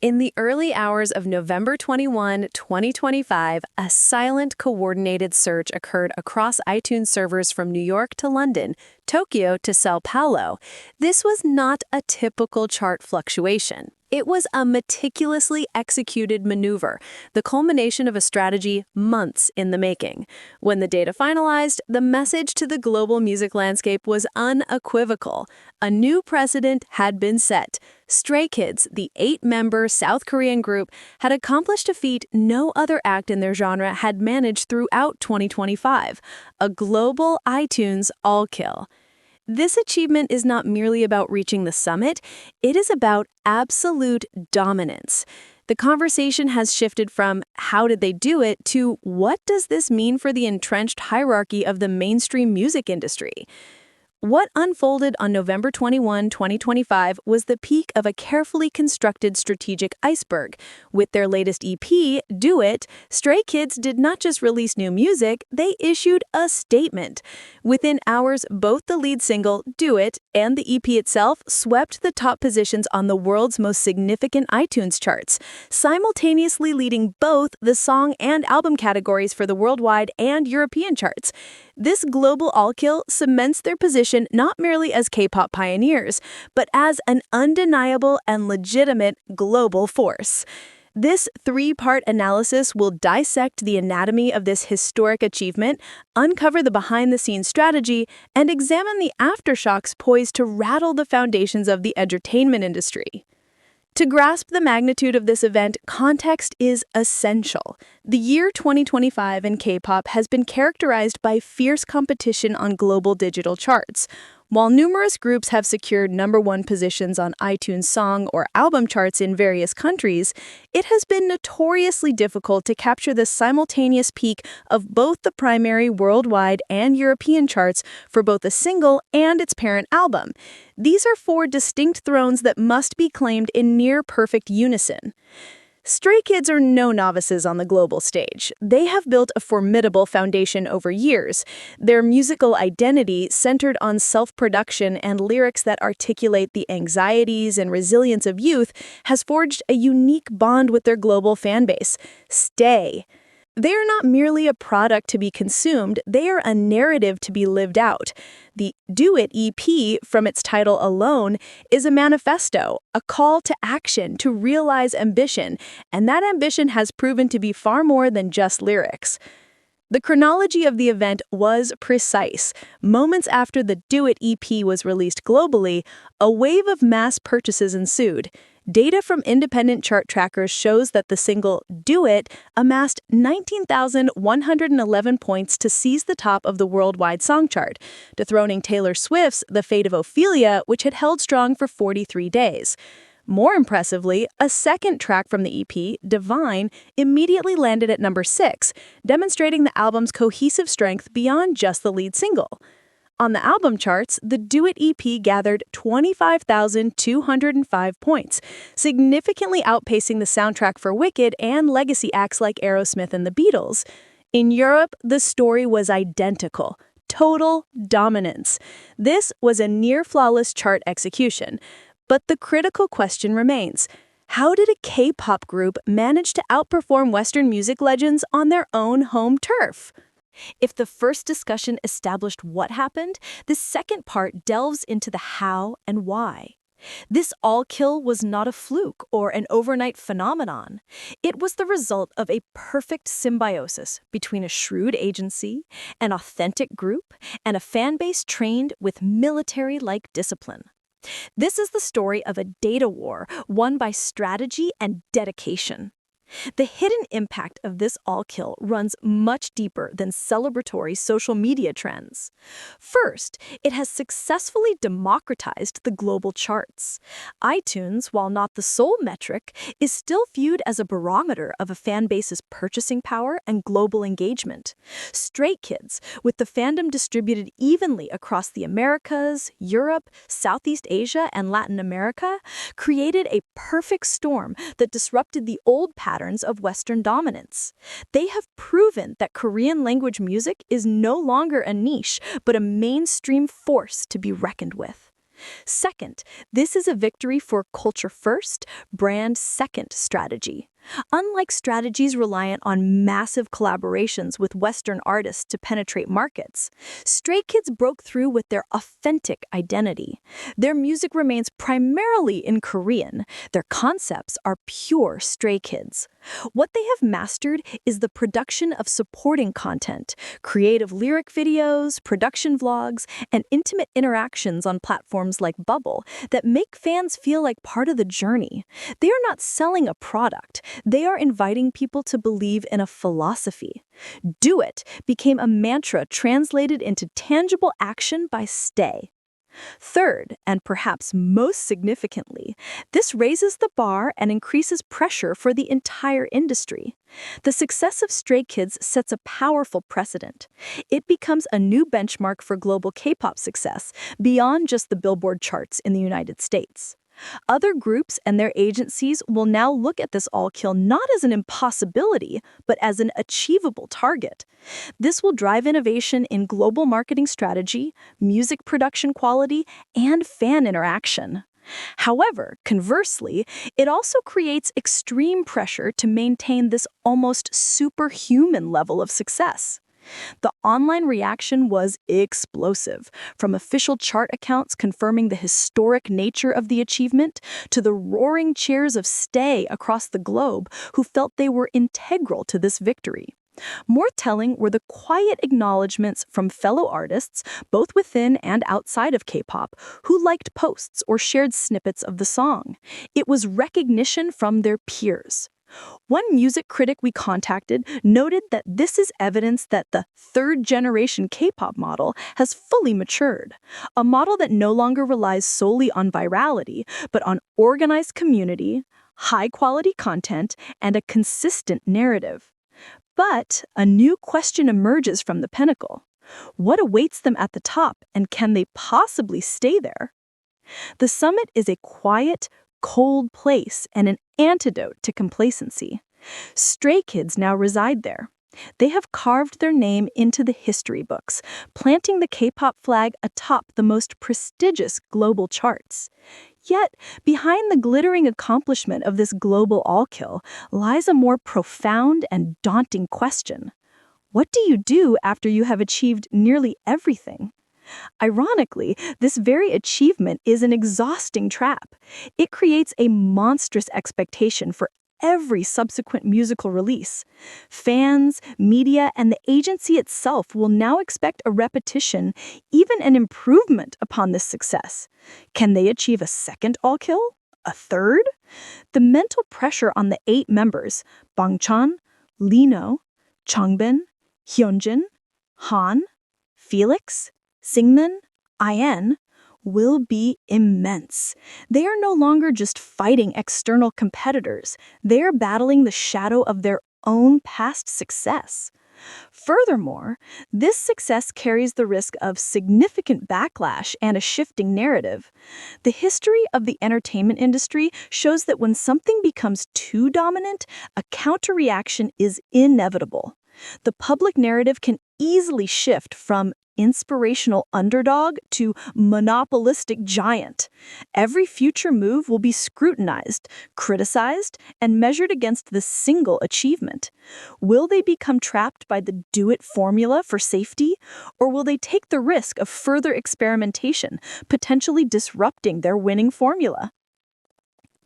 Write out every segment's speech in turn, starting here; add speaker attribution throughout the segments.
Speaker 1: In the early hours of November 21, 2025, a silent, coordinated search occurred across iTunes servers from New York to London, Tokyo to Sao Paulo. This was not a typical chart fluctuation. It was a meticulously executed maneuver, the culmination of a strategy months in the making. When the data finalized, the message to the global music landscape was unequivocal. A new precedent had been set. Stray Kids, the 8-member South Korean group, had accomplished a feat no other act in their genre had managed throughout 2025, a global iTunes all-kill. This achievement is not merely about reaching the summit, it is about absolute dominance. The conversation has shifted from how did they do it to what does this mean for the entrenched hierarchy of the mainstream music industry? What unfolded on November 21, 2025 was the peak of a carefully constructed strategic iceberg. With their latest EP, Do It, Stray Kids did not just release new music, they issued a statement. Within hours, both the lead single, Do It, and the EP itself swept the top positions on the world's most significant iTunes charts, simultaneously leading both the song and album categories for the worldwide and European charts. This global all-kill cements their position not merely as K-pop pioneers, but as an undeniable and legitimate global force. This 3-part analysis will dissect the anatomy of this historic achievement, uncover the behind-the-scenes strategy, and examine the aftershocks poised to rattle the foundations of the entertainment industry. To grasp the magnitude of this event, context is essential. The year 2025 in K-pop has been characterized by fierce competition on global digital charts. While numerous groups have secured #1 positions on iTunes song or album charts in various countries, it has been notoriously difficult to capture the simultaneous peak of both the primary worldwide and European charts for both a single and its parent album. These are 4 distinct thrones that must be claimed in near-perfect unison. Stray Kids are no novices on the global stage. They have built a formidable foundation over years. Their musical identity, centered on self-production and lyrics that articulate the anxieties and resilience of youth, has forged a unique bond with their global fanbase. Stay. They are not merely a product to be consumed, they are a narrative to be lived out. The Do It EP, from its title alone, is a manifesto, a call to action to realize ambition, and that ambition has proven to be far more than just lyrics. The chronology of the event was precise. Moments after the Do It EP was released globally, a wave of mass purchases ensued. Data from independent chart trackers shows that the single Do It amassed 19,111 points to seize the top of the worldwide song chart, dethroning Taylor Swift's The Fate of Ophelia, which had held strong for 43 days. More impressively, a second track from the EP, Divine, immediately landed at #6, demonstrating the album's cohesive strength beyond just the lead single. On the album charts, the Do It EP gathered 25,205 points, significantly outpacing the soundtrack for Wicked and legacy acts like Aerosmith and the Beatles. In Europe, the story was identical. Total dominance. This was a near-flawless chart execution. But the critical question remains, how did a K-pop group manage to outperform Western music legends on their own home turf? If the first discussion established what happened, the second part delves into the how and why. This all-kill was not a fluke or an overnight phenomenon. It was the result of a perfect symbiosis between a shrewd agency, an authentic group, and a fan base trained with military-like discipline. This is the story of a data war won by strategy and dedication. The hidden impact of this all-kill runs much deeper than celebratory social media trends. First, it has successfully democratized the global charts. iTunes, while not the sole metric, is still viewed as a barometer of a fan base's purchasing power and global engagement. Stray Kids, with the fandom distributed evenly across the Americas, Europe, Southeast Asia, and Latin America, created a perfect storm that disrupted the old patterns of Western dominance. They have proven that Korean language music is no longer a niche, but a mainstream force to be reckoned with. Second, this is a victory for culture first, brand second strategy. Unlike strategies reliant on massive collaborations with Western artists to penetrate markets, Stray Kids broke through with their authentic identity. Their music remains primarily in Korean. Their concepts are pure Stray Kids. What they have mastered is the production of supporting content, creative lyric videos, production vlogs, and intimate interactions on platforms like Bubble that make fans feel like part of the journey. They are not selling a product. They are inviting people to believe in a philosophy. Do it became a mantra translated into tangible action by Stay. Third, and perhaps most significantly, this raises the bar and increases pressure for the entire industry. The success of Stray Kids sets a powerful precedent. It becomes a new benchmark for global K-pop success beyond just the Billboard charts in the United States. Other groups and their agencies will now look at this all-kill not as an impossibility, but as an achievable target. This will drive innovation in global marketing strategy, music production quality, and fan interaction. However, conversely, it also creates extreme pressure to maintain this almost superhuman level of success. The online reaction was explosive, from official chart accounts confirming the historic nature of the achievement to the roaring cheers of Stay across the globe who felt they were integral to this victory. More telling were the quiet acknowledgments from fellow artists, both within and outside of K-pop, who liked posts or shared snippets of the song. It was recognition from their peers. One music critic we contacted noted that this is evidence that the third-generation K-pop model has fully matured, a model that no longer relies solely on virality, but on organized community, high-quality content, and a consistent narrative. But a new question emerges from the pinnacle. What awaits them at the top, and can they possibly stay there? The summit is a quiet, cold place and an antidote to complacency. Stray Kids now reside there. They have carved their name into the history books, planting the K-pop flag atop the most prestigious global charts. Yet, behind the glittering accomplishment of this global all-kill lies a more profound and daunting question. What do you do after you have achieved nearly everything? Ironically, this very achievement is an exhausting trap. It creates a monstrous expectation for every subsequent musical release. Fans, media, and the agency itself will now expect a repetition, even an improvement upon this success. Can they achieve a second all-kill? A third? The mental pressure on the 8 members, Bangchan, Lino, Changbin, Hyunjin, Han, Felix, Singmin, IN, will be immense. They are no longer just fighting external competitors. They are battling the shadow of their own past success. Furthermore, this success carries the risk of significant backlash and a shifting narrative. The history of the entertainment industry shows that when something becomes too dominant, a counter-reaction is inevitable. The public narrative can easily shift from inspirational underdog to monopolistic giant. Every future move will be scrutinized, criticized, and measured against this single achievement. Will they become trapped by the do-it formula for safety, or will they take the risk of further experimentation, potentially disrupting their winning formula?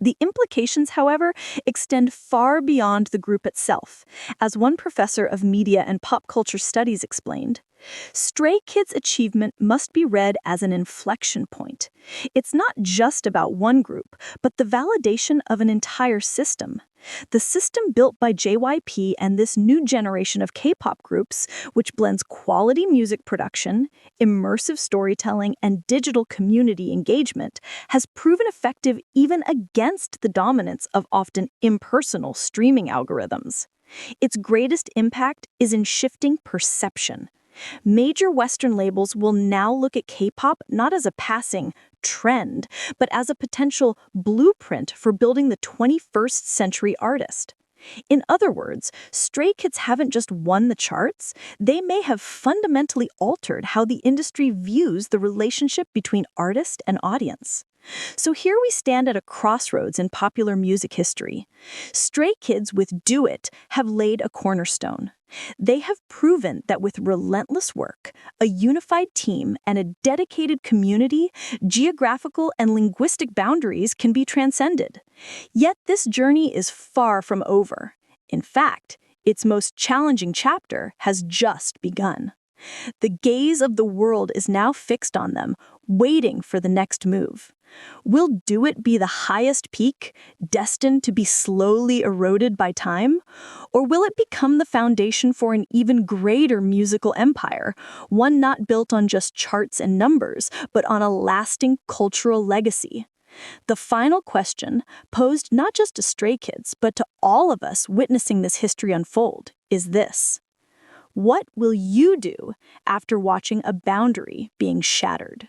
Speaker 1: The implications, however, extend far beyond the group itself. As one professor of media and pop culture studies explained, Stray Kids' achievement must be read as an inflection point. It's not just about one group, but the validation of an entire system. The system built by JYP and this new generation of K-pop groups, which blends quality music production, immersive storytelling, and digital community engagement, has proven effective even against the dominance of often impersonal streaming algorithms. Its greatest impact is in shifting perception. Major Western labels will now look at K-pop not as a passing trend, but as a potential blueprint for building the 21st century artist.
Speaker 2: In other words, Stray Kids haven't just won the charts, they may have fundamentally altered how the industry views the relationship between artist and audience. So here we stand at a crossroads in popular music history. Stray Kids with Do It have laid a cornerstone. They have proven that with relentless work, a unified team, and a dedicated community, geographical and linguistic boundaries can be transcended. Yet this journey is far from over. In fact, its most challenging chapter has just begun. The gaze of the world is now fixed on them, waiting for the next move. Will Do It be the highest peak, destined to be slowly eroded by time? Or will it become the foundation for an even greater musical empire, one not built on just charts and numbers, but on a lasting cultural legacy? The final question, posed not just to Stray Kids, but to all of us witnessing this history unfold, is this: what will you do after watching a boundary being shattered?